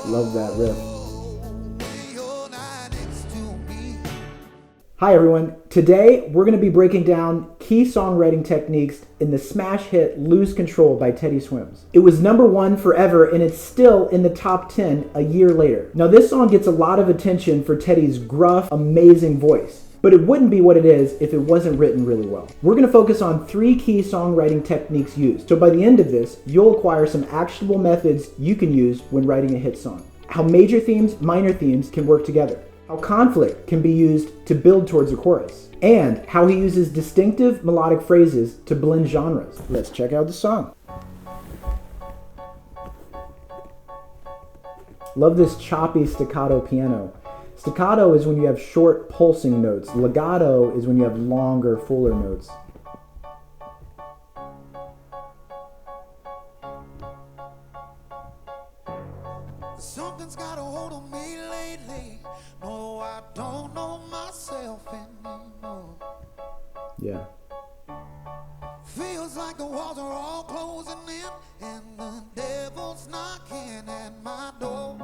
Love that riff. Hi everyone, today we're going to be breaking down key songwriting techniques in the smash hit Lose Control by Teddy Swims. It was #1 forever and it's still in the top 10 a year later. Now this song gets a lot of attention for Teddy's gruff, amazing voice, but it wouldn't be what it is if it wasn't written really well. We're going to focus on 3 key songwriting techniques used, so by the end of this, you'll acquire some actionable methods you can use when writing a hit song. How major themes, minor themes can work together. How conflict can be used to build towards a chorus, and how he uses distinctive melodic phrases to blend genres. Let's check out the song. Love this choppy staccato piano. Staccato is when you have short pulsing notes. Legato is when you have longer, fuller notes. Something's got a hold on me lately. No, I don't know myself anymore. Yeah. Feels like the walls are all closing in and the devil's knocking at my door.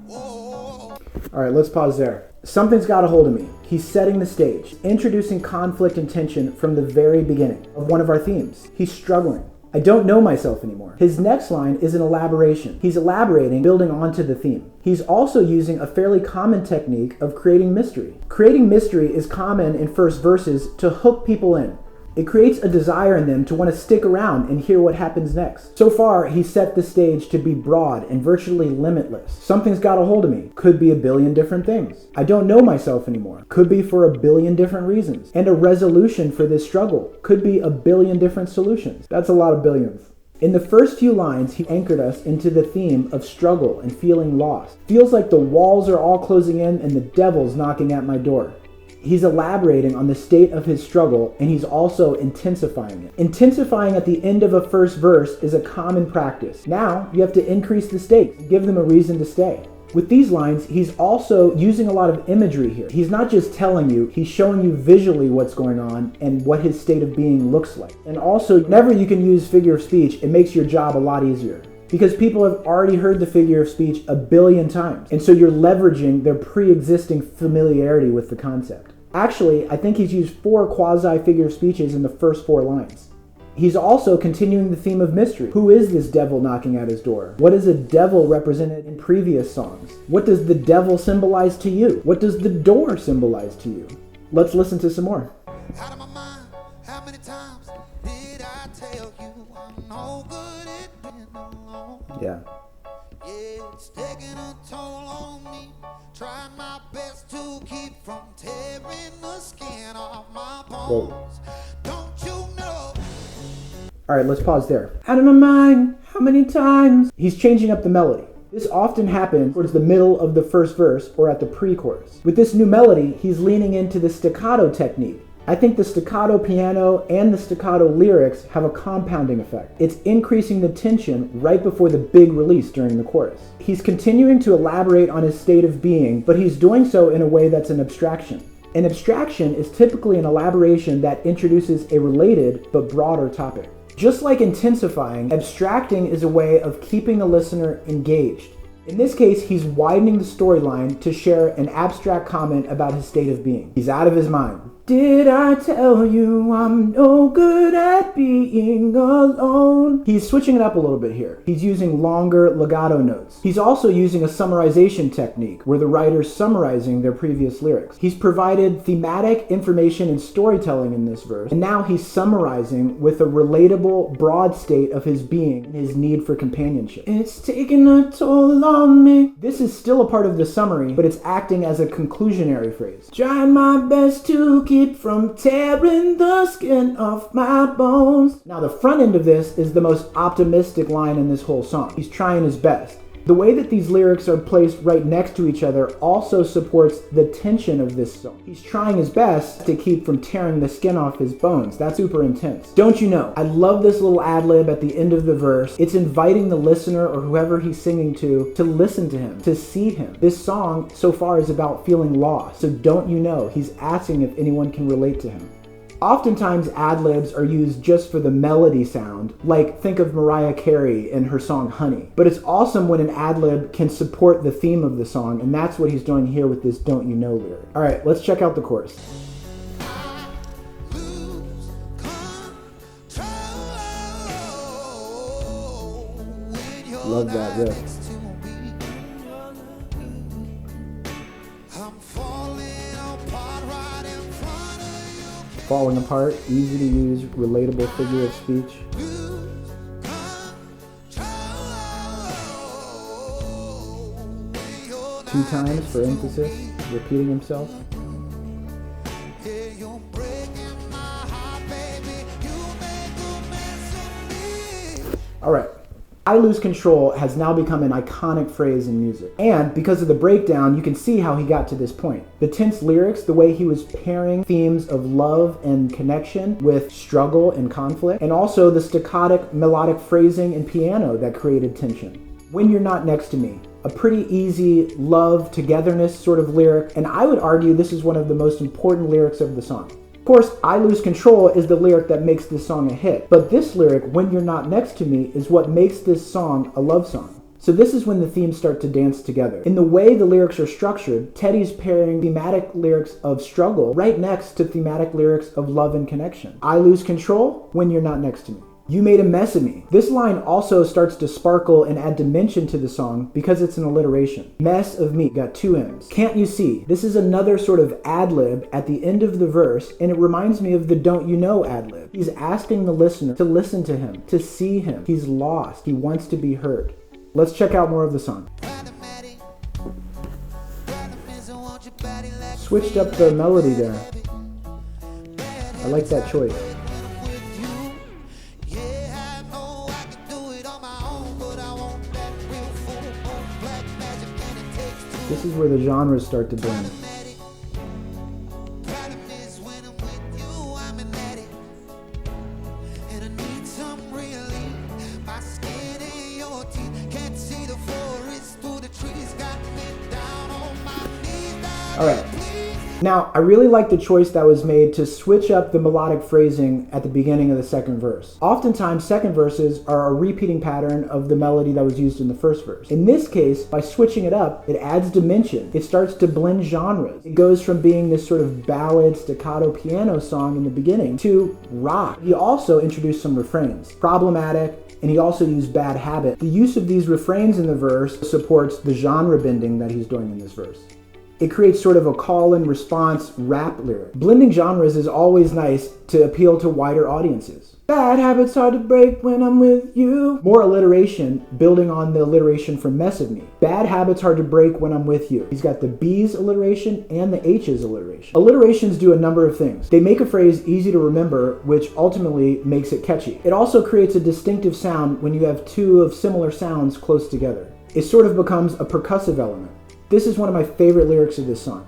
Whoa. All right, let's pause there. Something's got a hold of me. He's setting the stage, introducing conflict and tension from the very beginning of one of our themes. He's struggling. I don't know myself anymore. His next line is an elaboration. He's elaborating, building onto the theme. He's also using a fairly common technique of creating mystery. Creating mystery is common in first verses to hook people in. It creates a desire in them to want to stick around and hear what happens next. So far, he set the stage to be broad and virtually limitless. Something's got a hold of me. Could be a billion different things. I don't know myself anymore. Could be for a billion different reasons. And a resolution for this struggle. Could be a billion different solutions. That's a lot of billions. In the first few lines, he anchored us into the theme of struggle and feeling lost. Feels like the walls are all closing in and the devil's knocking at my door. He's elaborating on the state of his struggle, and he's also intensifying it. Intensifying at the end of a first verse is a common practice. Now, you have to increase the stakes and give them a reason to stay. With these lines, he's also using a lot of imagery here. He's not just telling you, he's showing you visually what's going on and what his state of being looks like. And also, whenever you can use figure of speech, it makes your job a lot easier, because people have already heard the figure of speech a billion times. And so you're leveraging their pre-existing familiarity with the concept. Actually, I think he's used 4 quasi-figure of speeches in the first 4 lines. He's also continuing the theme of mystery. Who is this devil knocking at his door? What is a devil represented in previous songs? What does the devil symbolize to you? What does the door symbolize to you? Let's listen to some more. Out of my mind, how many times did I tell you I'm no good at being alone? Yeah. Yeah, it's taking a toll on me. Trying my best to keep from tearing the skin off my bones. Whoa. Don't you know? All right, let's pause there. Out of my mind, how many times? He's changing up the melody. This often happens towards the middle of the first verse or at the pre-chorus. With this new melody, he's leaning into the staccato technique. I think the staccato piano and the staccato lyrics have a compounding effect. It's increasing the tension right before the big release during the chorus. He's continuing to elaborate on his state of being, but he's doing so in a way that's an abstraction. An abstraction is typically an elaboration that introduces a related but broader topic. Just like intensifying, abstracting is a way of keeping the listener engaged. In this case, he's widening the storyline to share an abstract comment about his state of being. He's out of his mind. Did I tell you I'm no good at being alone? He's switching it up a little bit here. He's using longer legato notes. He's also using a summarization technique where the writer's summarizing their previous lyrics. He's provided thematic information and storytelling in this verse, and now he's summarizing with a relatable, broad state of his being and his need for companionship. It's taking a toll on me. This is still a part of the summary, but it's acting as a conclusionary phrase. Trying my best to keep from tearing the skin off my bones. Now the front end of this is the most optimistic line in this whole song. He's trying his best. The way that these lyrics are placed right next to each other also supports the tension of this song. He's trying his best to keep from tearing the skin off his bones. That's super intense. Don't you know? I love this little ad-lib at the end of the verse. It's inviting the listener or whoever he's singing to listen to him, to see him. This song so far is about feeling lost. So don't you know? He's asking if anyone can relate to him. Oftentimes ad-libs are used just for the melody sound, like think of Mariah Carey in her song Honey. But it's awesome when an ad-lib can support the theme of the song, and that's what he's doing here with this Don't You Know lyric. All right, let's check out the chorus. Love that riff. Falling apart, easy to use, relatable figure of speech. 2 times for emphasis, repeating himself. Alright. I lose control has now become an iconic phrase in music. And because of the breakdown, you can see how he got to this point. The tense lyrics, the way he was pairing themes of love and connection with struggle and conflict, and also the staccato melodic phrasing and piano that created tension. When You're Not Next to Me, a pretty easy love, togetherness sort of lyric, and I would argue this is one of the most important lyrics of the song. Of course, I Lose Control is the lyric that makes this song a hit, but this lyric, When You're Not Next to Me, is what makes this song a love song. So this is when the themes start to dance together. In the way the lyrics are structured, Teddy's pairing thematic lyrics of struggle right next to thematic lyrics of love and connection. I lose control when you're not next to me. You made a mess of me. This line also starts to sparkle and add dimension to the song because it's an alliteration. Mess of me, got 2 M's. Can't you see? This is another sort of ad-lib at the end of the verse, and it reminds me of the Don't You Know ad-lib. He's asking the listener to listen to him, to see him. He's lost. He wants to be heard. Let's check out more of the song. Switched up the melody there. I like that choice. This is where the genres start to blend. All right. Now, I really like the choice that was made to switch up the melodic phrasing at the beginning of the second verse. Oftentimes, second verses are a repeating pattern of the melody that was used in the first verse. In this case, by switching it up, it adds dimension. It starts to blend genres. It goes from being this sort of ballad staccato piano song in the beginning to rock. He also introduced some refrains. Problematic, and he also used Bad Habit. The use of these refrains in the verse supports the genre bending that he's doing in this verse. It creates sort of a call and response rap lyric. Blending genres is always nice to appeal to wider audiences. Bad habits hard to break when I'm with you. More alliteration, building on the alliteration from Mess of Me. Bad habits hard to break when I'm with you. He's got the B's alliteration and the H's alliteration. Alliterations do a number of things. They make a phrase easy to remember, which ultimately makes it catchy. It also creates a distinctive sound when you have 2 of similar sounds close together. It sort of becomes a percussive element. This is one of my favorite lyrics of this song.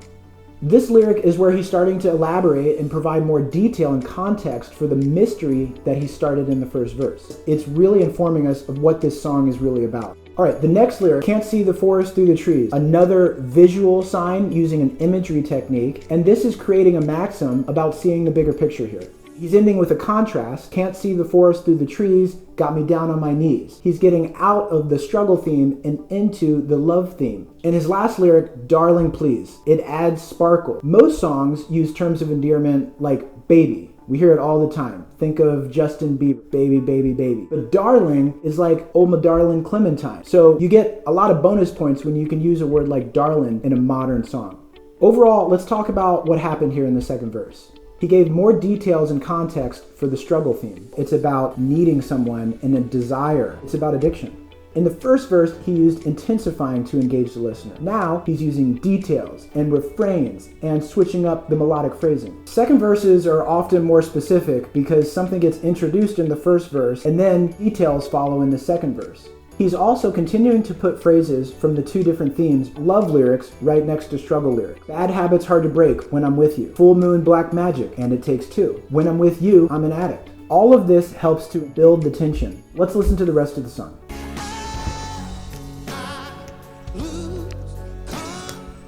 This lyric is where he's starting to elaborate and provide more detail and context for the mystery that he started in the first verse. It's really informing us of what this song is really about. All right, the next lyric, can't see the forest through the trees. Another visual sign using an imagery technique, and this is creating a maxim about seeing the bigger picture here. He's ending with a contrast. Can't see the forest through the trees, got me down on my knees. He's getting out of the struggle theme and into the love theme. In his last lyric, darling please, it adds sparkle. Most songs use terms of endearment like baby. We hear it all the time. Think of Justin Bieber, baby, baby, baby. But darling is like, oh my darling Clementine. So you get a lot of bonus points when you can use a word like darling in a modern song. Overall, let's talk about what happened here in the second verse. He gave more details and context for the struggle theme. It's about needing someone and a desire. It's about addiction. In the first verse, he used intensifying to engage the listener. Now, he's using details and refrains and switching up the melodic phrasing. Second verses are often more specific because something gets introduced in the first verse and then details follow in the second verse. He's also continuing to put phrases from the 2 different themes, love lyrics, right next to struggle lyrics. Bad habits hard to break when I'm with you. Full moon black magic, and it takes 2. When I'm with you, I'm an addict. All of this helps to build the tension. Let's listen to the rest of the song.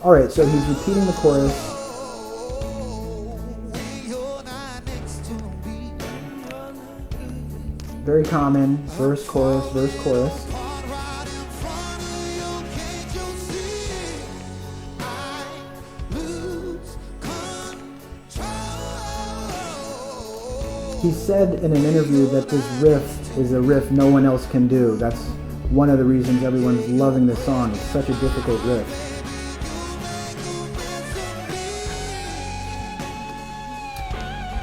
Alright, so he's repeating the chorus. Very common. Verse, chorus, verse, chorus. He said in an interview that this riff is a riff no one else can do. That's one of the reasons everyone's loving this song. It's such a difficult riff.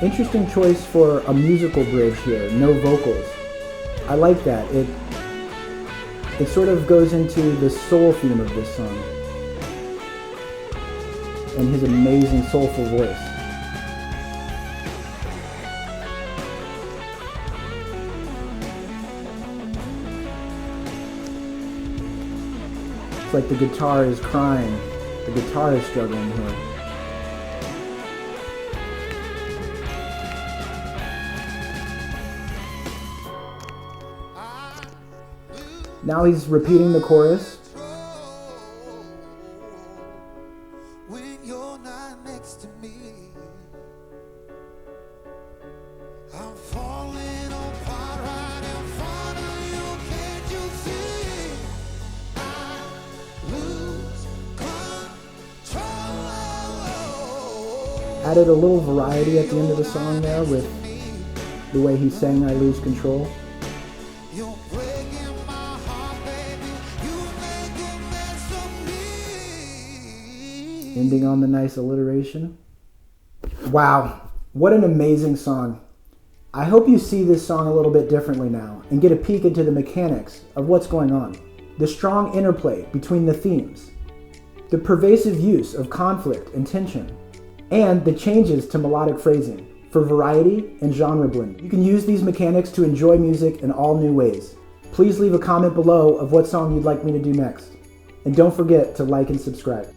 Interesting choice for a musical bridge here, no vocals. I like that. It sort of goes into the soul theme of this song and his amazing soulful voice. It's like the guitar is crying, the guitar is struggling here. Now he's repeating the chorus. When you're not next to me, I'm falling apart right in front of you. Can't you see? I lose control. Added a little variety at the end of the song there with the way he sang I Lose Control. You're breaking my heart, baby. You make a mess of me. Ending on the nice alliteration. Wow, what an amazing song. I hope you see this song a little bit differently now and get a peek into the mechanics of what's going on. The strong interplay between the themes, the pervasive use of conflict and tension, and the changes to melodic phrasing for variety and genre blend. You can use these mechanics to enjoy music in all new ways. Please leave a comment below of what song you'd like me to do next. And don't forget to like and subscribe.